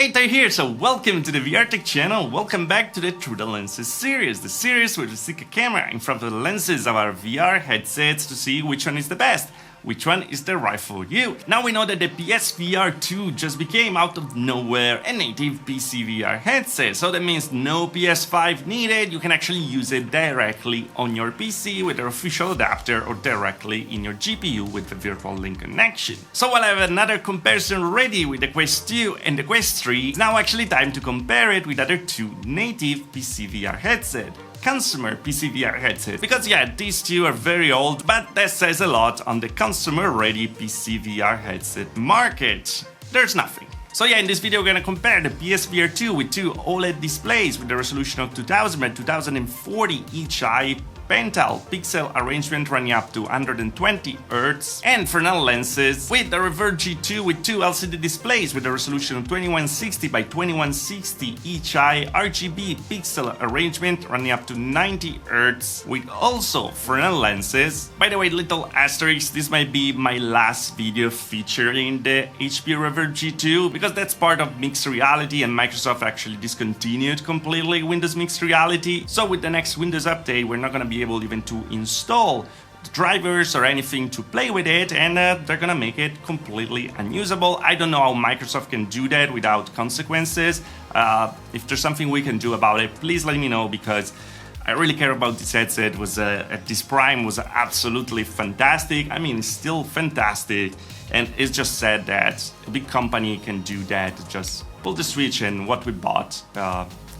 Hey, Ty here, so welcome to the VR Tech channel, welcome back to the Through the Lenses series, the series where we stick a camera in front of the lenses of our VR headsets to see which one is the best, which one is the right for you. Now we know that the PSVR2 just became out of nowhere a native PCVR headset, so that means no PS5 needed, you can actually use it directly on your PC with an official adapter or directly in your GPU with the virtual link connection. So while I have another comparison ready with the Quest 2 and the Quest 3, it's now actually time to compare it with other two native PCVR headsets. Consumer PCVR headset, because yeah, these two are very old, but that says a lot on the consumer-ready PCVR headset market. There's nothing. So yeah, in this video we're gonna compare the PSVR2 with two OLED displays with a resolution of 2000 by 2040 each eye, pental pixel arrangement running up to 120 Hz, and Fresnel lenses with the Reverb G2 with two LCD displays with a resolution of 2160 by 2160 each eye, RGB pixel arrangement running up to 90 Hz with also Fresnel lenses. By the way, little asterisk, this might be my last video featuring the HP Reverb G2 because that's part of mixed reality and Microsoft actually discontinued completely Windows Mixed Reality. So with the next Windows update we're not gonna be able even to install drivers or anything to play with it, and they're gonna make it completely unusable. I don't know how Microsoft can do that without consequences. If there's something we can do about it, please let me know, because I really care about this headset. Was at this prime was absolutely fantastic. I mean, it's still fantastic, and it's just sad that a big company can do that. Just pull the switch and what we bought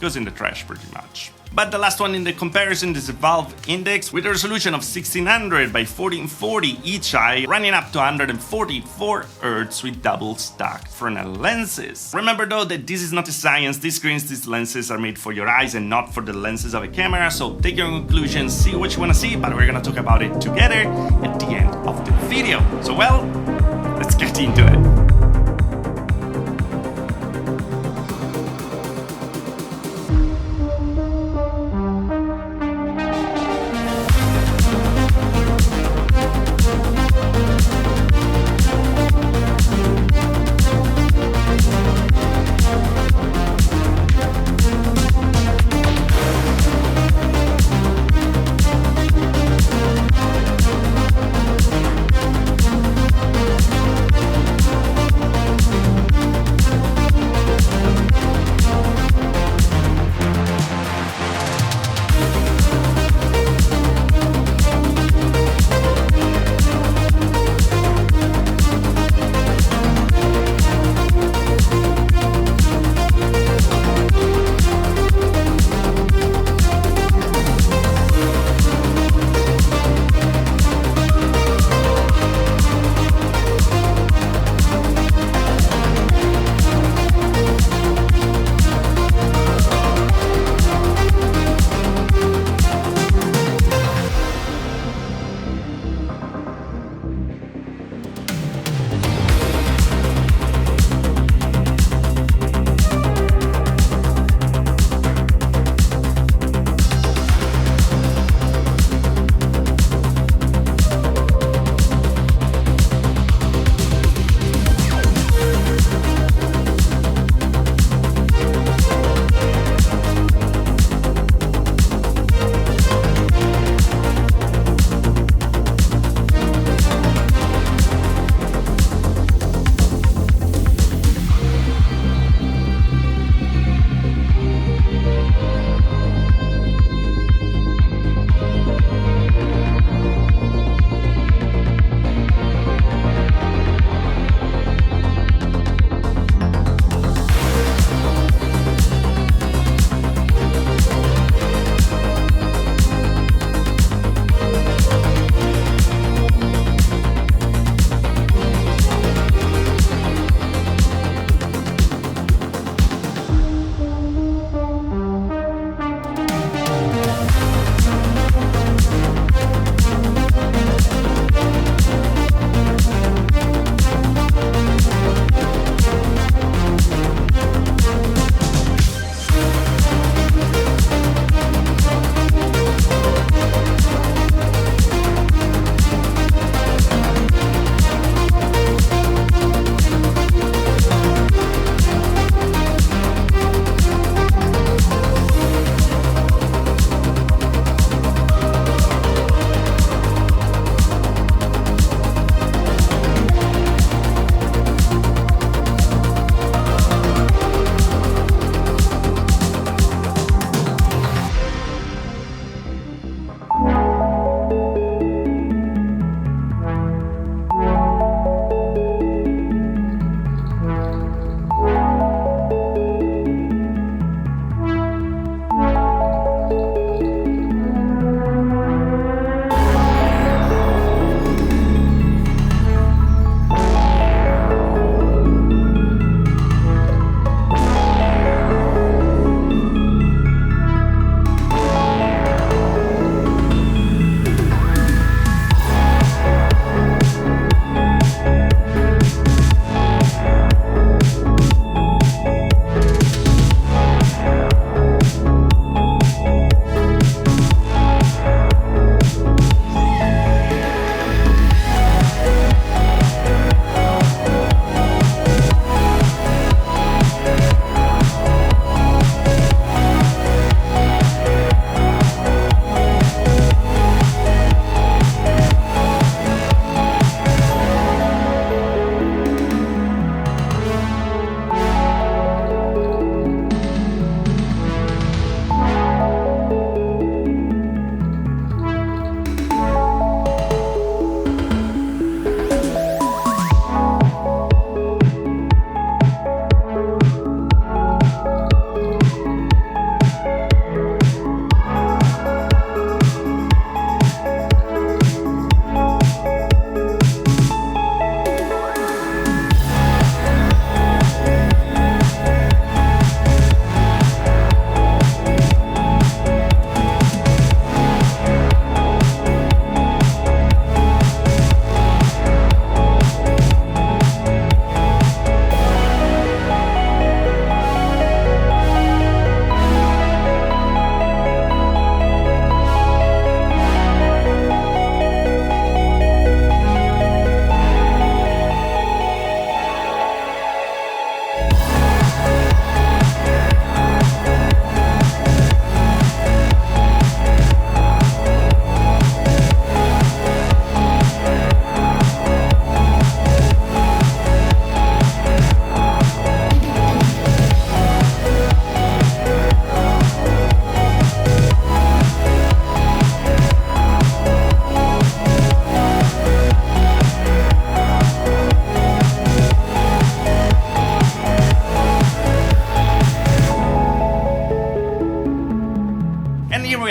goes in the trash pretty much. But the last one in the comparison is the Valve Index with a resolution of 1600 by 1440 each eye, running up to 144 Hz with double stacked Fresnel lenses. Remember though that this is not a science, these screens, these lenses are made for your eyes and not for the lenses of a camera, so take your conclusions, see what you wanna see, but we're gonna talk about it together at the end of the video. So well, let's get into it.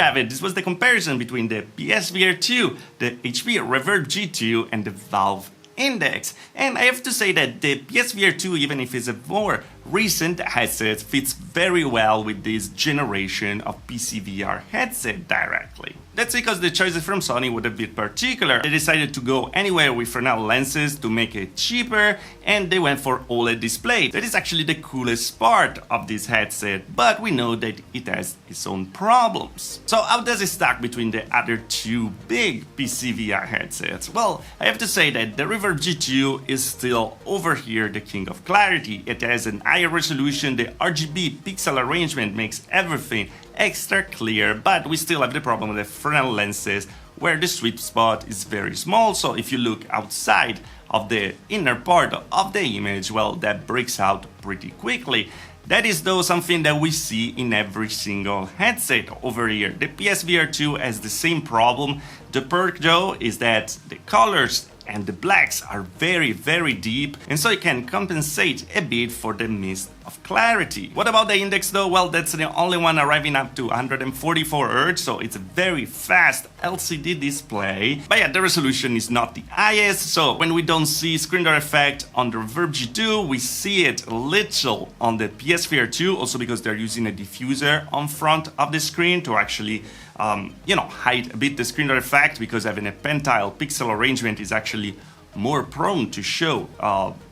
have it. This was the comparison between the PSVR2, the HP Reverb G2, and the Valve Index. And I have to say that the PSVR2, even if it's a more recent headset, fits very well with this generation of PCVR headset directly. That's because the choices from Sony were a bit particular. They decided to go anywhere with Fresnel lenses to make it cheaper, and they went for OLED display. That is actually the coolest part of this headset, but we know that it has its own problems. So how does it stack between the other two big PCVR headsets? Well, I have to say that the Reverb G2 is still over here the king of clarity. It has an higher resolution, the RGB pixel arrangement makes everything extra clear, but we still have the problem with the Fresnel lenses where the sweet spot is very small, so if you look outside of the inner part of the image, well, that breaks out pretty quickly. That is though something that we see in every single headset over here. The PSVR2 has the same problem. The perk though is that the colors and the blacks are very deep, and so it can compensate a bit for the miss of clarity. What about the index though? Well, that's the only one arriving up to 144 Hz, so it's a very fast LCD display. But yeah, the resolution is not the highest, so when we don't see screen door effect on the Reverb G2, we see it a little on the PSVR2, also because they're using a diffuser on front of the screen to actually hide a bit the screen door effect, because having a pentile pixel arrangement is actually more prone to show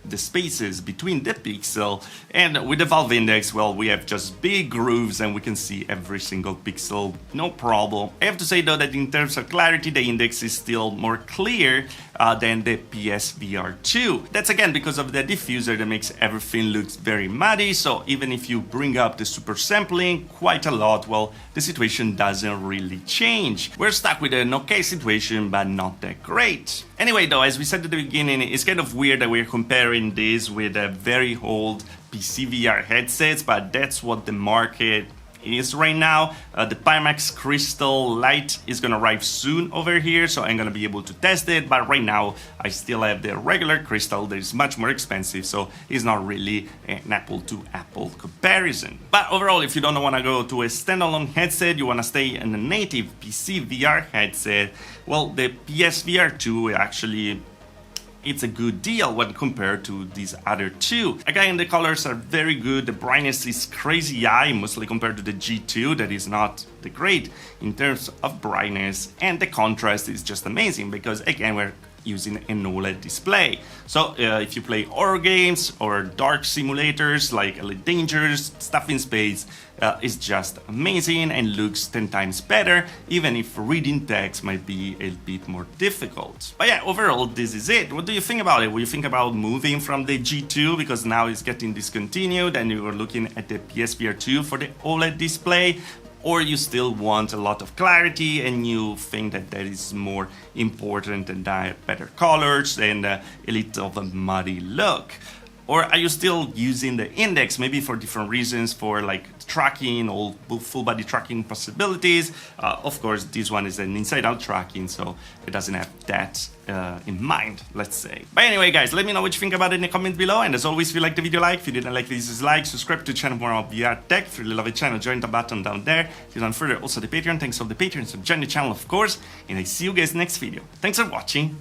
the spaces between the pixel. And with the Valve Index, well, we have just big grooves and we can see every single pixel, no problem. I have to say though that in terms of clarity, the Index is still more clear than the PSVR2. That's again because of the diffuser that makes everything look very muddy, so even if you bring up the super sampling quite a lot, well, the situation doesn't really change. We're stuck with an okay situation, but not that great. Anyway though, as we said at the beginning, it's kind of weird that we're comparing this with a very old PCVR headsets, but that's what the market is right now. The Pimax Crystal Lite is gonna arrive soon over here, so I'm gonna be able to test it, but right now I still have the regular Crystal that is much more expensive, so it's not really an apple to apple comparison. But overall, if you don't want to go to a standalone headset, you want to stay in a native PCVR headset, well, the PSVR2 actually, it's a good deal when compared to these other two. Again, the colors are very good, the brightness is crazy high, mostly compared to the G2 that is not the great in terms of brightness, and the contrast is just amazing because again we're using an OLED display. So if you play horror games or dark simulators like Elite Dangerous, stuff in space, is just amazing and looks 10 times better, even if reading text might be a bit more difficult. But yeah, overall, this is it. What do you think about it? Will you think about moving from the G2 because now it's getting discontinued and you are looking at the PSVR2 for the OLED display? Or you still want a lot of clarity and you think that that is more important and better colors and a little of a muddy look? Or are you still using the Index, maybe for different reasons, for like tracking or full body tracking possibilities? Of course, this one is an inside-out tracking, so it doesn't have that in mind, let's say. But anyway, guys, let me know what you think about it in the comments below. And as always, if you liked the video, like. If you didn't like this, dislike. Subscribe to the channel for more of VR tech. If you really love the channel, join the button down there. If you want further, also the Patreon. Thanks to the Patreons, so join the channel, of course. And I see you guys next video. Thanks for watching.